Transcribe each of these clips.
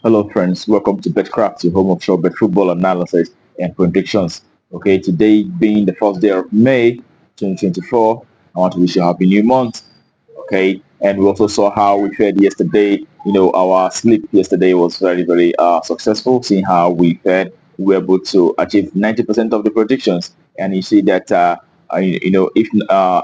Hello, friends. Welcome to Betkraft, your home of short bet football analysis and predictions. Okay, today being the first day of May 2024, I want to wish you a happy new month. Okay, and we also saw how we fared yesterday. Our sleep yesterday was very successful. Seeing how we fared, we were able to achieve 90% of the predictions. And you see that if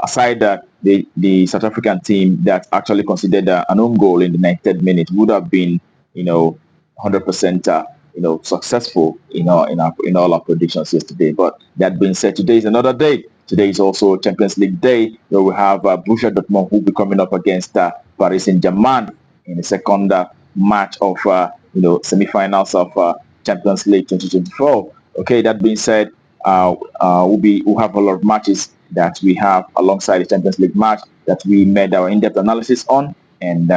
aside the South African team that actually considered an own goal in the 93rd minute would have been you know 100% successful in all our predictions yesterday. But that being said, today is another day. Today is also Champions League day, where we have Borussia Dortmund who will be coming up against Paris Saint-Germain in the second match of semi-finals of Champions League 2024. Okay, that being said, we'll have a lot of matches that we have alongside the Champions League match that we made our in-depth analysis on, and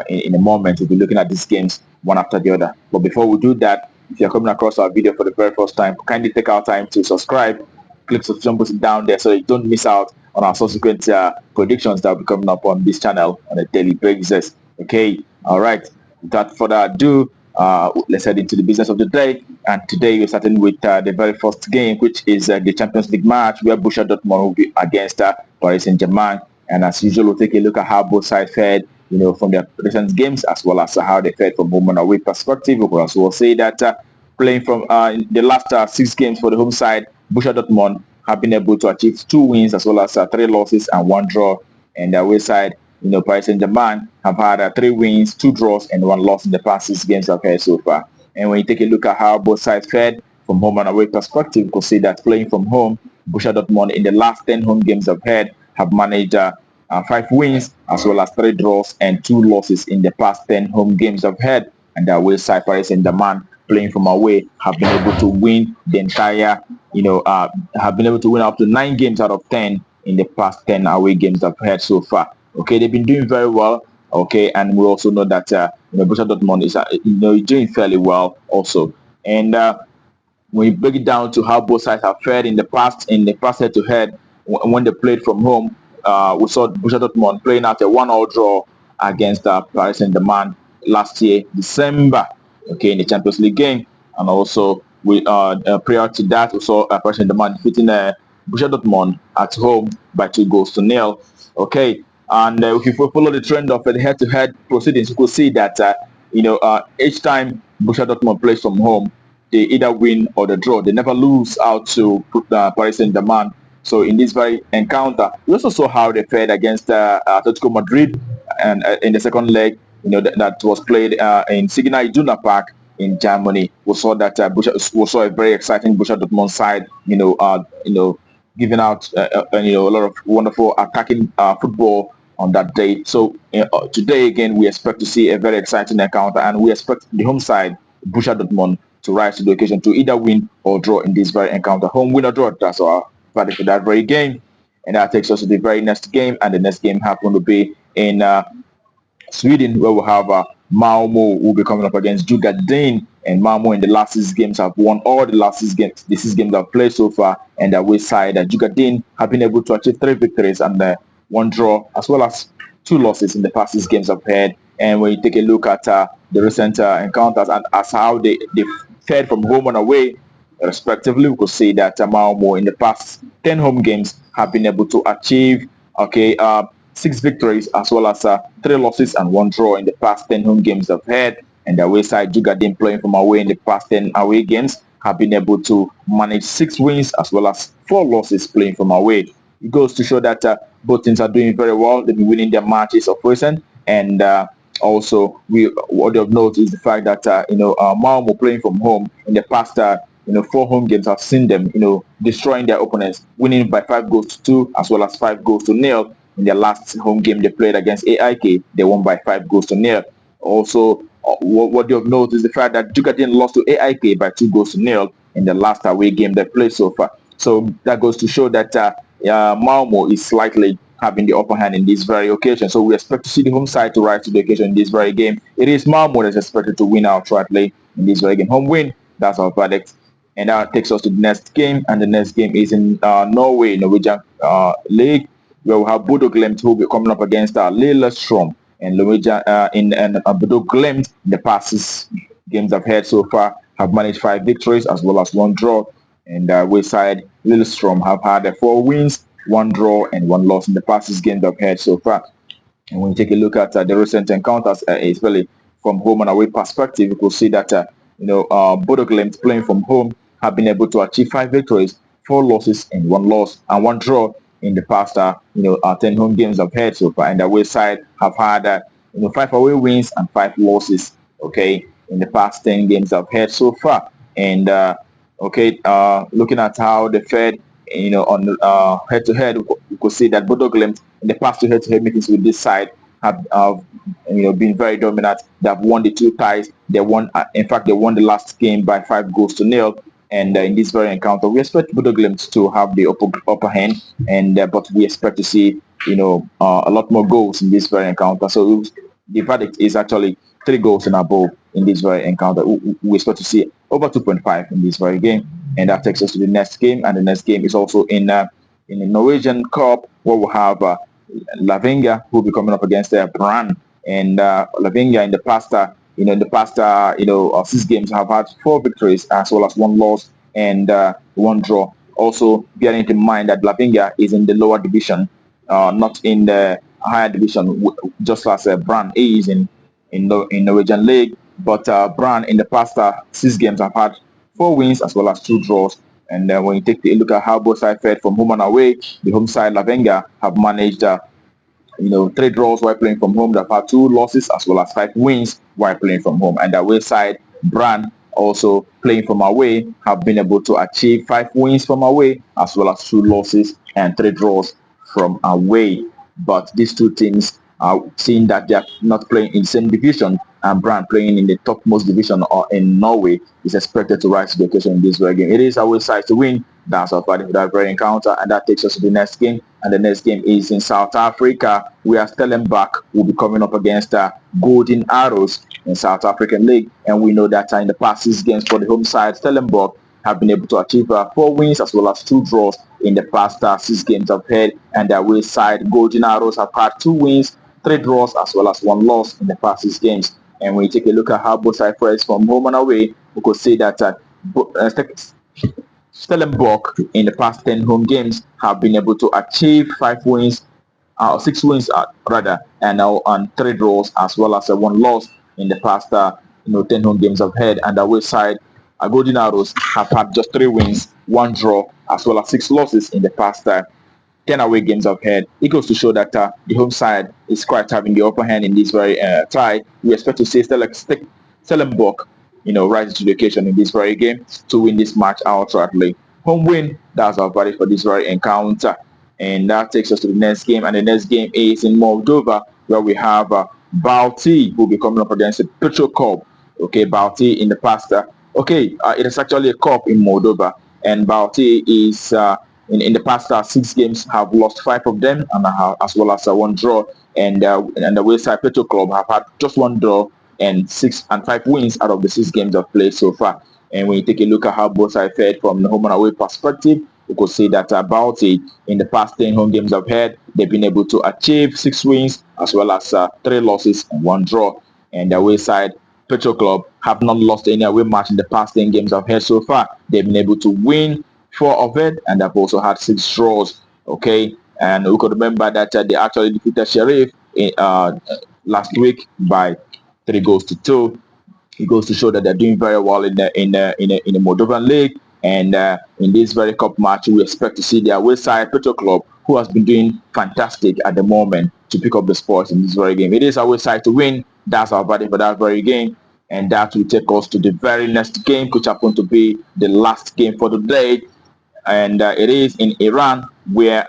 in a moment we'll be looking at these games one after the other. But before we do that, if you're coming across our video for the very first time, kindly take our time to subscribe, click subscription button down there so you don't miss out on our subsequent predictions that will be coming up on this channel on a daily basis. Okay, all right. Without further ado, let's head into the business of the day. And today we're starting with the very first game, which is the Champions League match where Borussia Dortmund will be against Paris Saint-Germain. And as usual, we'll take a look at how both sides fared, from their recent games, as well as how they fared from home and away perspective. We will also say that playing from the last 6 games for the home side, Borussia Dortmund have been able to achieve 2 wins as well as 3 losses and 1 draw. And the away side, Paris Saint-Germain have had 3 wins, 2 draws, and 1 loss in the past 6 games they've had so far. And when you take a look at how both sides fared from home and away perspective, you can see that playing from home, Borussia Dortmund in the last 10 home games they've had have managed 5 wins as well as 3 draws and 2 losses in the past 10 home games they've had. And the away side, Paris Saint-Germain, playing from away, have been able to win the entire, have been able to win up to 9 games out of 10 in the past 10 away games they've had so far. Okay, they've been doing very well. Okay, and we also know that Borussia Dortmund is doing fairly well also. And when you break it down to how both sides have fared in the past head-to-head when they played from home, we saw Borussia Dortmund playing out a 1-1 draw against Paris Saint-Germain last year, December. Okay, in the Champions League game, and also we prior to that we saw Paris Saint-Germain defeating Borussia Dortmund at home by 2 goals to 0. Okay, and if you follow the trend of the head-to-head proceedings, you could see that each time Borussia Dortmund plays from home, they either win or they draw. They never lose out to Paris Saint-Germain. So in this very encounter, we also saw how they fared against Atletico Madrid, and in the second leg, that was played in Signal Iduna Park in Germany. We saw that we saw a very exciting Borussia Dortmund side, giving out a lot of wonderful attacking football on that day. So today again, we expect to see a very exciting encounter, and we expect the home side, Borussia Dortmund, to rise to the occasion to either win or draw in this very encounter. Home win or draw, that's our verdict for that very game. And that takes us to the very next game, and the next game happen to be in Sweden, where we have Malmo will be coming up against Djurgarden, and Malmo in the last 6 games have won all the last 6 games. The 6 games they've played so far, and the away side, Djurgarden have been able to achieve 3 victories and 1 draw, as well as 2 losses in the past 6 games they've had. And when you take a look at the recent encounters and as how they fared from home and away, respectively, we could see that Malmo in the past 10 home games have been able to achieve 6 victories as well as 3 losses and 1 draw in the past 10 home games they've had. And the away side, Djurgarden, playing from away in the past 10 away games, have been able to manage 6 wins as well as 4 losses playing from away. It goes to show that both teams are doing very well. They've been winning their matches of recent, and also what of note is the fact that Malmo playing from home in the past 4 home games have seen them destroying their opponents, winning by 5 goals to 2 as well as 5 goals to 0. In their last home game they played against AIK, they won by 5 goals to 0. Also, what you have noticed is the fact that Djurgarden lost to AIK by 2 goals to 0 in the last away game they played so far. So that goes to show that Malmo is slightly having the upper hand in this very occasion. So we expect to see the home side to rise to the occasion in this very game. It is Malmo that's expected to win outrightly in this very game. Home win, that's our verdict. And that takes us to the next game, and the next game is in Norwegian League, where we have Bodo Glimt who will be coming up against Lillestrom. and Bodo Glimt, the past 6 games I've had so far, have managed 5 victories as well as 1 draw. And Wayside Lillestrom have had 4 wins, 1 draw, and 1 loss in the past 6 games I've had so far. And when you take a look at the recent encounters, especially from home and away perspective, you will see that Bodo Glimt playing from home have been able to achieve 5 victories, 4 losses, and 1 loss and 1 draw in the past 10 home games I've had so far. And the away side have had 5 away wins and 5 losses. Okay, in the past 10 games I've had so far. And looking at how they fared, on head-to-head, we could see that Bodo Glimt in the past 2 head-to-head meetings with this side have been very dominant. They have won the 2 ties. They won, in fact, they won the last game by 5 goals to 0. And in this very encounter, we expect Bodo Glimt to have the upper hand, and but we expect to see a lot more goals in this very encounter. So the verdict is actually 3 goals and above in this very encounter. We expect to see over 2.5 in this very game, and that takes us to the next game. And the next game is also in the Norwegian Cup, where we have Lavinga, who will be coming up against Brann. And Lavinga in the past, 6 games have had 4 victories as well as 1 loss and 1 draw. Also, bearing in mind that Lavinga is in the lower division, not in the higher division, just as Brann is in Norwegian League. But Brann in the past 6 games have had 4 wins as well as 2 draws. And when you take a look at how both sides fared from home and away, the home side Lavinga have managed 3 draws while playing from home. They've had 2 losses as well as 5 wins while playing from home. And the away side Brann, also playing from away, have been able to achieve 5 wins from away as well as 2 losses and 3 draws from away. But these 2 teams are seeing that they are not playing in the same division, and Brann playing in the topmost division or in Norway is expected to rise to the occasion in this very game. It is our side to win. That's our fighting for that very encounter, and that takes us to the next game. And the next game is in South Africa, where Stellenbosch will be coming up against Golden Arrows in South African League. And we know that in the past 6 games for the home side, Stellenbosch have been able to achieve 4 wins as well as 2 draws in the past 6 games I've had. And the away side Golden Arrows have had 2 wins, 3 draws as well as 1 loss in the past 6 games. And when you take a look at how both sides fared from home and away, we could see that Stellenbosch in the past 10 home games have been able to achieve 5 wins, 6 wins rather, and 3 draws as well as 1 loss in the past 10 home games I've had. And the away side Golden Arrows have had just 3 wins, 1 draw as well as 6 losses in the past 10 away games I've had. It goes to show that the home side is quite having the upper hand in this very tie. We expect to see Stellenbosch rise to the occasion in this very game to win this match outrightly. Home win, that's our verdict for this very encounter. And that takes us to the next game. And the next game is in Moldova, where we have Baiti, who will be coming up against the Petrocub. Okay, Baiti in the past. It is actually a cup in Moldova. And Baiti is in the past 6 games have lost 5 of them, and as well as 1 draw. And the Wayside Petrocub have had just 1 draw and 5 wins out of the 6 games I've played so far. And when you take a look at how both sides fared from the home and away perspective, you could see that about it in the past 10 home games I've had, they've been able to achieve 6 wins as well as 3 losses and 1 draw. And the away side Petrocub have not lost any away match in the past 10 games I've had so far. They've been able to win 4 of it, and they've also had 6 draws. Okay, and we could remember that they actually defeated Sheriff last week by 3 goals to 2. It goes to show that they're doing very well in the Moldovan league. And in this very cup match, we expect to see their away side Petrocub, who has been doing fantastic at the moment, to pick up the spoils in this very game. It is our side to win. That's our verdict for that very game. And that will take us to the very next game, which happened to be the last game for the day. And it is in Iran, where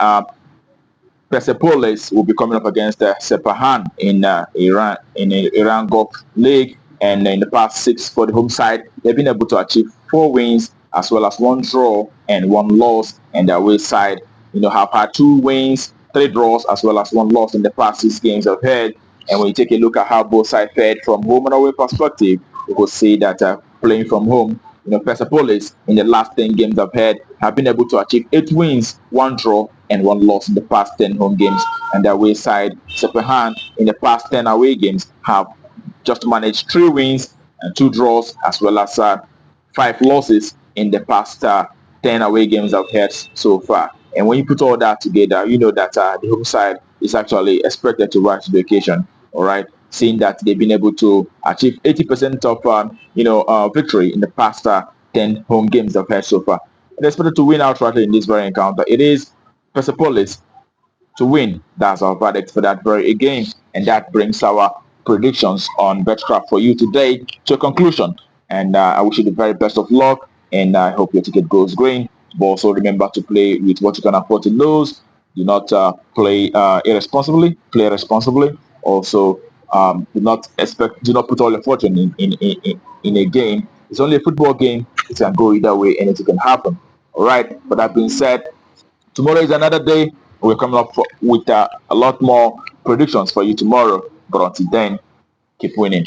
Persepolis will be coming up against Sepahan in Iran, in the Iran Gulf League. And in the past 6 for the home side, they've been able to achieve 4 wins as well as 1 draw and 1 loss. And the away side, have had 2 wins, 3 draws as well as 1 loss in the past 6 games I've had. And when you take a look at how both sides fared from home and away perspective, you will see that playing from home, Persepolis in the last 10 games I've had have been able to achieve 8 wins, 1 draw, and 1 loss in the past 10 home games. And the away side, Sepahan, in the past 10 away games, have just managed 3 wins and 2 draws, as well as 5 losses in the past 10 away games I've had so far. And when you put all that together, you know that the home side is actually expected to rise to the occasion. All right, seeing that they've been able to achieve 80% of victory in the past 10 home games they've had so far. They're expected to win outright in this very encounter. It is Persepolis to win. That's our verdict for that very game. And that brings our predictions on Betkraft for you today to a conclusion. And I wish you the very best of luck. And I hope your ticket goes green. But also remember to play with what you can afford to lose. Do not play irresponsibly. Play responsibly. Also, do not put all your fortune in a game. It's only a football game. It can go either way. Anything can happen. All right. But that being said, tomorrow is another day. We're coming up with a lot more predictions for you tomorrow. But until then, keep winning.